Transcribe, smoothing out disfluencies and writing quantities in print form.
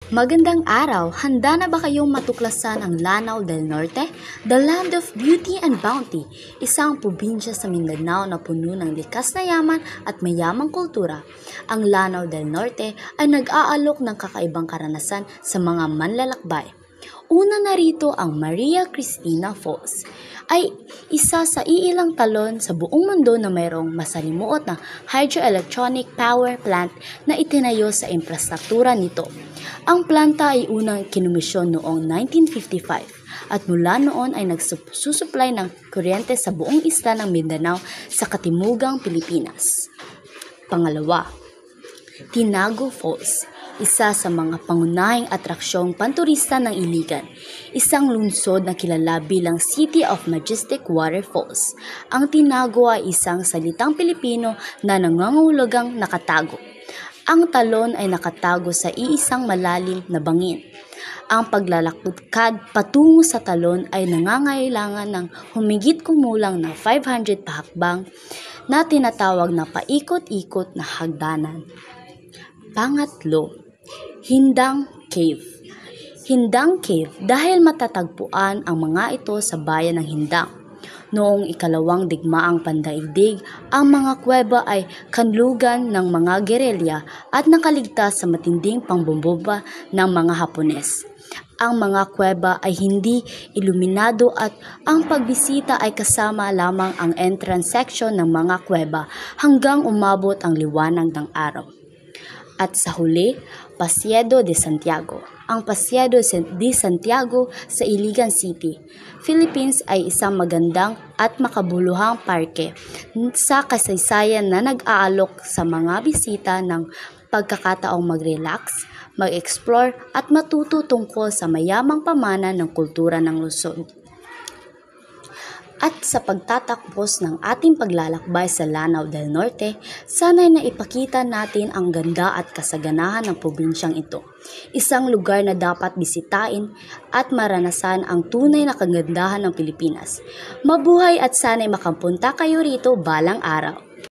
Magandang araw! Handa na ba kayong matuklasan ang Lanao del Norte? The Land of Beauty and Bounty, isang probinsya sa Mindanao na puno ng likas na yaman at mayamang kultura. Ang Lanao del Norte ay nag-aalok ng kakaibang karanasan sa mga manlalakbay. Una na rito ang Maria Cristina Falls, ay isa sa iilang talon sa buong mundo na mayroong masalimuot na hydroelectronic power plant na itinayo sa infrastruktura nito. Ang planta ay unang kinomisyon noong 1955 at mula noon ay nagsusupply ng kuryente sa buong isla ng Mindanao sa katimugang Pilipinas. Pangalawa, Tinago Falls, isa sa mga pangunahing atraksyong panturista ng Iligan, isang lungsod na kilala bilang City of Majestic Waterfalls. Ang Tinago ay isang salitang Pilipino na nangangahulugang nakatago. Ang talon ay nakatago sa iisang malalim na bangin. Ang paglalakad patungo sa talon ay nangangailangan ng humigit kumulang na 500 pahakbang na tinatawag na paikot-ikot na hagdanan. Pangatlo, Hindang Cave. Hindang Cave dahil matatagpuan ang mga ito sa bayan ng Hindang. Noong ikalawang digmaang pandaigdig, ang mga kuweba ay kanlugan ng mga gerilya at nakaligtas sa matinding pangbomba ng mga Hapones. Ang mga kuweba ay hindi iluminado at ang pagbisita ay kasama lamang ang entrance section ng mga kuweba hanggang umabot ang liwanag ng araw. At sa huli, Paseo de Santiago. Ang Paseo de Santiago sa Iligan City, Philippines ay isang magandang at makabuluhang parke sa kasaysayan na nag-aalok sa mga bisita ng pagkakataong mag-relax, mag-explore at matuto tungkol sa mayamang pamana ng kultura ng lungsod. At sa pagtatapos ng ating paglalakbay sa Lanao del Norte, sana'y naipakita natin ang ganda at kasaganahan ng probinsyang ito. Isang lugar na dapat bisitain at maranasan ang tunay na kagandahan ng Pilipinas. Mabuhay at sana'y makapunta kayo rito balang araw.